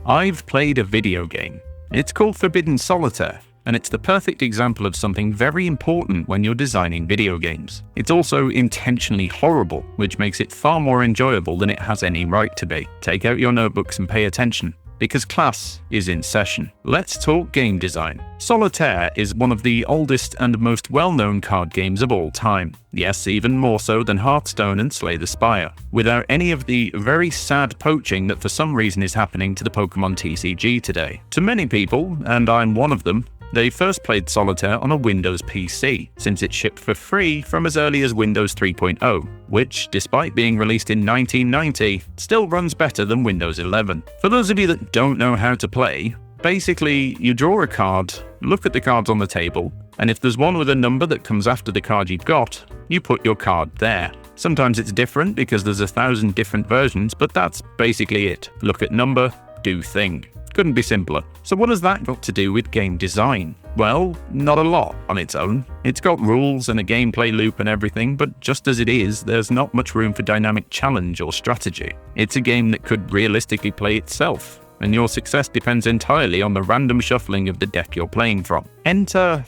I've played a video game. It's called Forbidden Solitaire, and it's the perfect example of something very important when you're designing video games. It's also intentionally horrible, which makes it far more enjoyable than it has any right to be. Take out your notebooks and pay attention, because class is in session. Let's talk game design. Solitaire is one of the oldest and most well-known card games of all time. Yes, even more so than Hearthstone and Slay the Spire, without any of the very sad poaching that for some reason is happening to the Pokemon TCG today. To many people, and I'm one of them, they first played Solitaire on a Windows PC, since it shipped for free from as early as Windows 3.0, which, despite being released in 1990, still runs better than Windows 11. For those of you that don't know how to play, basically you draw a card, look at the cards on the table, and if there's one with a number that comes after the card you've got, you put your card there. Sometimes it's different because there's 1,000 different versions, but that's basically it. Look at number, do thing. Couldn't be simpler. So what has that got to do with game design? Well, not a lot on its own. It's got rules and a gameplay loop and everything, but just as it is, there's not much room for dynamic challenge or strategy. It's a game that could realistically play itself, and your success depends entirely on the random shuffling of the deck you're playing from. Enter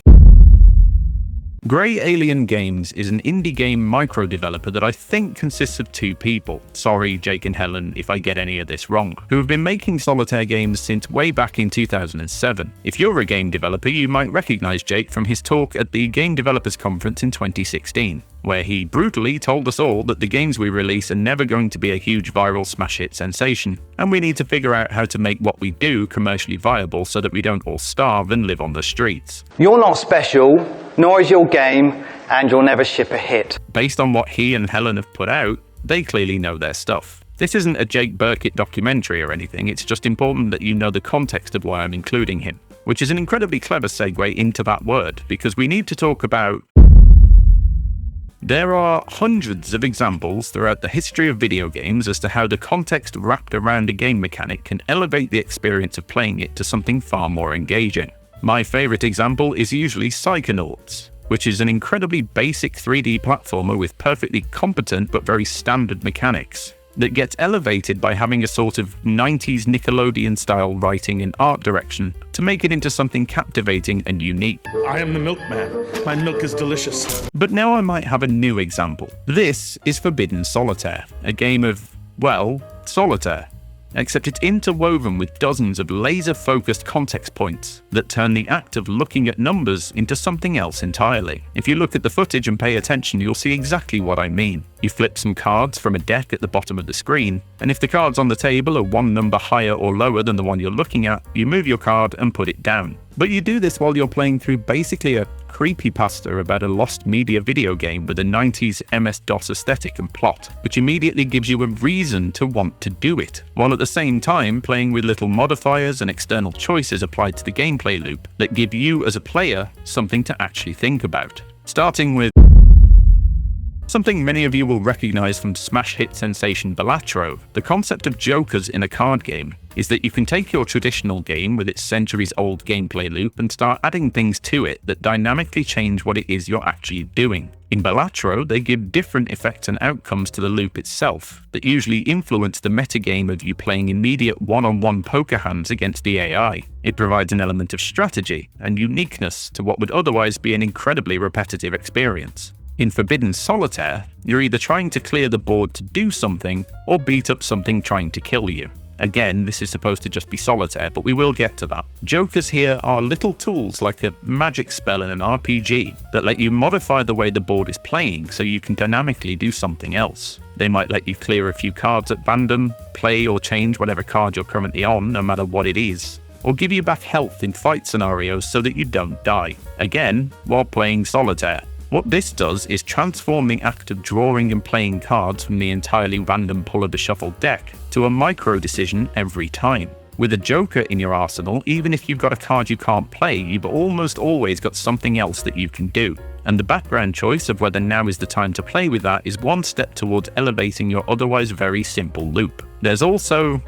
Grey Alien Games is an indie game micro developer that I think consists of two people, sorry Jake and Helen if I get any of this wrong, who have been making Solitaire games since way back in 2007. If you're a game developer, you might recognize Jake from his talk at the Game Developers Conference in 2016, where he brutally told us all that the games we release are never going to be a huge viral smash hit sensation, and we need to figure out how to make what we do commercially viable so that we don't all starve and live on the streets. You're not special, nor is your game, and you'll never ship a hit. Based on what he and Helen have put out, they clearly know their stuff. This isn't a Jake Burkett documentary or anything, it's just important that you know the context of why I'm including him, which is an incredibly clever segue into that word, because we need to talk about. There are hundreds of examples throughout the history of video games as to how the context wrapped around a game mechanic can elevate the experience of playing it to something far more engaging. My favourite example is usually Psychonauts, which is an incredibly basic 3D platformer with perfectly competent but very standard mechanics that gets elevated by having a sort of 90s Nickelodeon-style writing and art direction to make it into something captivating and unique. I am the milkman. My milk is delicious. But now I might have a new example. This is Forbidden Solitaire, a game of, well, solitaire. Except it's interwoven with dozens of laser-focused context points that turn the act of looking at numbers into something else entirely. If you look at the footage and pay attention, you'll see exactly what I mean. You flip some cards from a deck at the bottom of the screen, and if the cards on the table are one number higher or lower than the one you're looking at, you move your card and put it down. But you do this while you're playing through basically a creepypasta about a lost media video game with a 90s MS-DOS aesthetic and plot, which immediately gives you a reason to want to do it, while at the same time playing with little modifiers and external choices applied to the gameplay loop that give you as a player something to actually think about. Starting with something many of you will recognize from smash hit sensation Balatro. The concept of jokers in a card game is that you can take your traditional game with its centuries-old gameplay loop and start adding things to it that dynamically change what it is you're actually doing. In Balatro, they give different effects and outcomes to the loop itself that usually influence the metagame of you playing immediate one-on-one poker hands against the AI. It provides an element of strategy and uniqueness to what would otherwise be an incredibly repetitive experience. In Forbidden Solitaire, you're either trying to clear the board to do something, or beat up something trying to kill you. Again, this is supposed to just be solitaire, but we will get to that. Jokers here are little tools like a magic spell in an RPG that let you modify the way the board is playing so you can dynamically do something else. They might let you clear a few cards at random, play or change whatever card you're currently on, no matter what it is, or give you back health in fight scenarios so that you don't die. Again, while playing solitaire. What this does is transform the act of drawing and playing cards from the entirely random pull of the shuffled deck to a micro decision every time. With a joker in your arsenal, even if you've got a card you can't play, you've almost always got something else that you can do. And the background choice of whether now is the time to play with that is one step towards elevating your otherwise very simple loop. There's also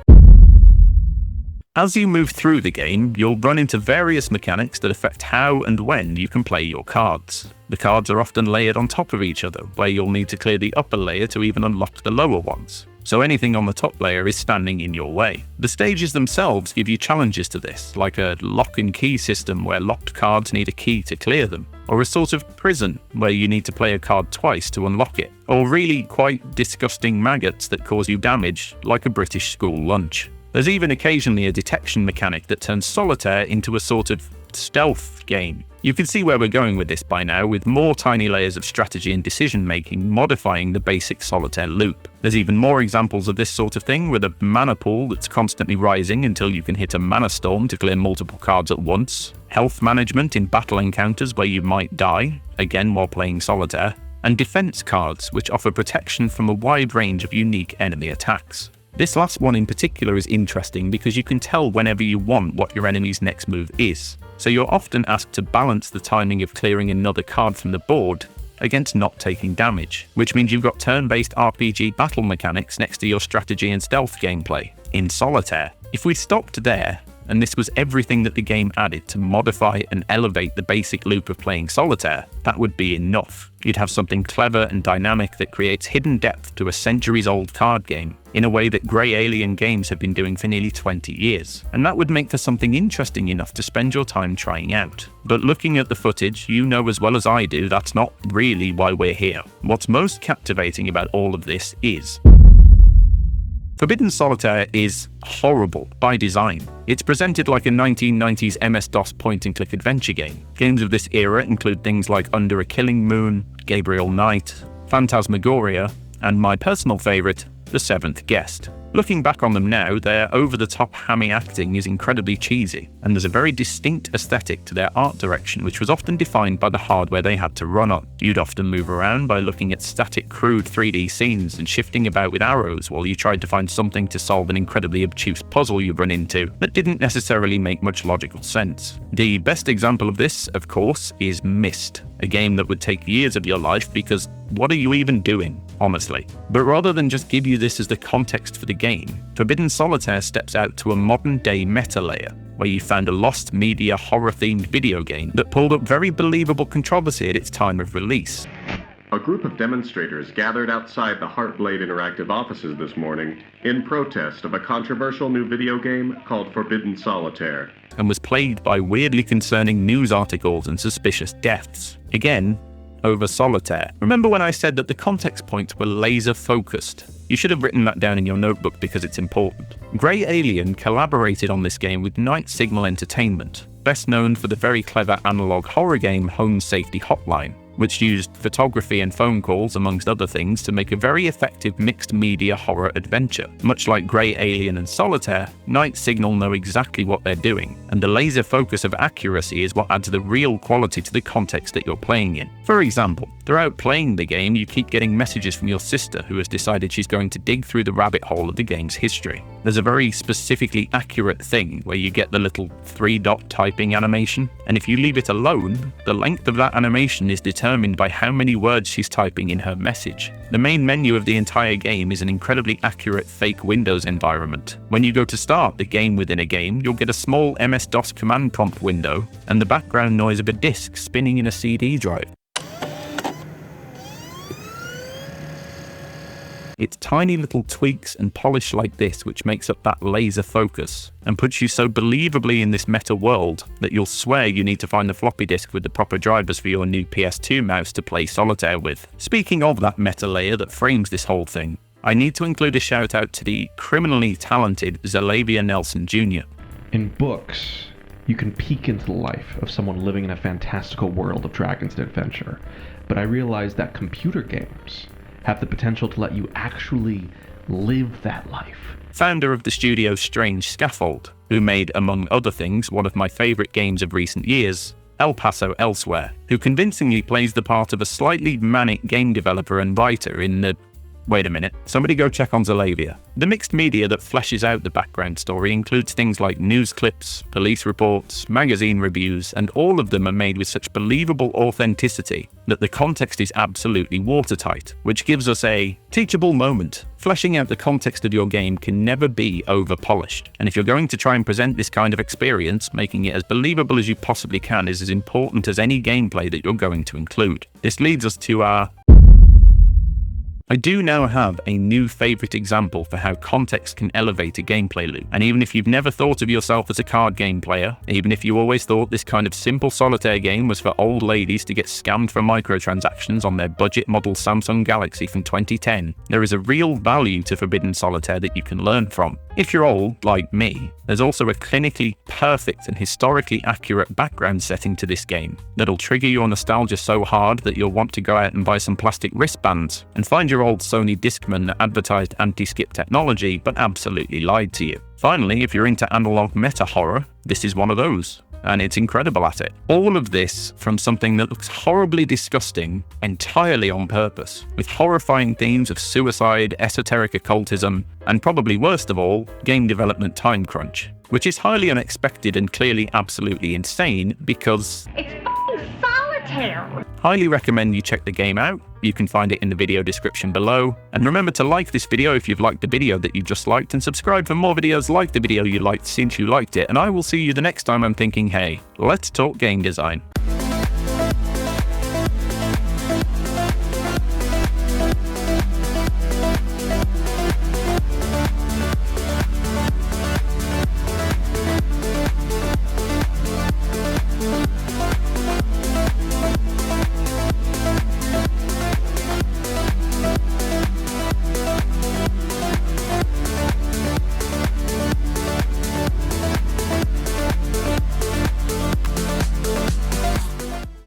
As you move through the game, you'll run into various mechanics that affect how and when you can play your cards. The cards are often layered on top of each other, where you'll need to clear the upper layer to even unlock the lower ones. so anything on the top layer is standing in your way. The stages themselves give you challenges to this, like a lock and key system where locked cards need a key to clear them, or a sort of prison where you need to play a card twice to unlock it, or really quite disgusting maggots that cause you damage, like a British school lunch. There's even occasionally a detection mechanic that turns Solitaire into a sort of stealth game. You can see where we're going with this by now, with more tiny layers of strategy and decision making modifying the basic Solitaire loop. There's even more examples of this sort of thing, with a mana pool that's constantly rising until you can hit a mana storm to clear multiple cards at once, health management in battle encounters where you might die, again while playing Solitaire, and defense cards which offer protection from a wide range of unique enemy attacks. This last one in particular is interesting because you can tell whenever you want what your enemy's next move is, so you're often asked to balance the timing of clearing another card from the board against not taking damage, which means you've got turn-based RPG battle mechanics next to your strategy and stealth gameplay in Solitaire. If we stopped there, and this was everything that the game added to modify and elevate the basic loop of playing Solitaire, that would be enough. You'd have something clever and dynamic that creates hidden depth to a centuries-old card game in a way that Grey Alien games have been doing for nearly 20 years. And that would make for something interesting enough to spend your time trying out. But looking at the footage, you know as well as I do that's not really why we're here. What's most captivating about all of this is Forbidden Solitaire is horrible by design. It's presented like a 1990s MS-DOS point-and-click adventure game. Games of this era include things like Under a Killing Moon, Gabriel Knight, Phantasmagoria, and my personal favourite, The Seventh Guest. Looking back on them now, their over-the-top hammy acting is incredibly cheesy, and there's a very distinct aesthetic to their art direction, which was often defined by the hardware they had to run on. You'd often move around by looking at static, crude 3D scenes and shifting about with arrows while you tried to find something to solve an incredibly obtuse puzzle you'd run into that didn't necessarily make much logical sense. The best example of this, of course, is Myst, a game that would take years of your life because what are you even doing, honestly? But rather than just give you this as the context for the game, Forbidden Solitaire steps out to a modern-day meta layer, where you found a lost media horror-themed video game that pulled up very believable controversy at its time of release. A group of demonstrators gathered outside the Heartblade Interactive offices this morning in protest of a controversial new video game called Forbidden Solitaire, and was plagued by weirdly concerning news articles and suspicious deaths. Again, over Solitaire. Remember when I said that the context points were laser focused? You should have written that down in your notebook because it's important. Grey Alien collaborated on this game with Night Signal Entertainment, best known for the very clever analog horror game Home Safety Hotline, which used photography and phone calls, amongst other things, to make a very effective mixed media horror adventure. Much like Grey Alien and Solitaire, Night Signal know exactly what they're doing, and the laser focus of accuracy is what adds the real quality to the context that you're playing in. For example, throughout playing the game, you keep getting messages from your sister who has decided she's going to dig through the rabbit hole of the game's history. There's a very specifically accurate thing where you get the little 3-dot typing animation, and if you leave it alone, the length of that animation is determined by how many words she's typing in her message. The main menu of the entire game is an incredibly accurate fake Windows environment. When you go to start the game within a game, you'll get a small MS-DOS command prompt window and the background noise of a disc spinning in a CD drive. It's tiny little tweaks and polish like this which makes up that laser focus and puts you so believably in this meta world that you'll swear you need to find the floppy disk with the proper drivers for your new PS2 mouse to play Solitaire with. Speaking of that meta layer that frames this whole thing, I need to include a shout out to the criminally talented Zalavia Nelson Jr. In books, you can peek into the life of someone living in a fantastical world of dragons and adventure, but I realized that computer games have the potential to let you actually live that life. Founder of the studio Strange Scaffold, who made, among other things, one of my favourite games of recent years, El Paso Elsewhere, who convincingly plays the part of a slightly manic game developer and writer in the... Wait a minute, somebody go check on Zalavia. The mixed media that fleshes out the background story includes things like news clips, police reports, magazine reviews, and all of them are made with such believable authenticity that the context is absolutely watertight, which gives us a teachable moment. Fleshing out the context of your game can never be over-polished, and if you're going to try and present this kind of experience, making it as believable as you possibly can is as important as any gameplay that you're going to include. This leads us to our I do now have a new favourite example for how context can elevate a gameplay loop. And even if you've never thought of yourself as a card game player, even if you always thought this kind of simple solitaire game was for old ladies to get scammed for microtransactions on their budget model Samsung Galaxy from 2010, there is a real value to Forbidden Solitaire that you can learn from. If you're old, like me, there's also a clinically perfect and historically accurate background setting to this game that'll trigger your nostalgia so hard that you'll want to go out and buy some plastic wristbands and find your old Sony Discman that advertised anti-skip technology but absolutely lied to you. Finally, if you're into analog meta horror, this is one of those, and it's incredible at it. All of this from something that looks horribly disgusting entirely on purpose, with horrifying themes of suicide, esoteric occultism, and probably worst of all, game development time crunch, which is highly unexpected and clearly absolutely insane because It's f***ing Solitaire! Highly recommend you check the game out. You can find it in the video description below. And remember to like this video if you've liked the video that you just liked, and subscribe for more videos like the video you liked since you liked it. And I will see you the next time I'm thinking, hey, let's talk game design.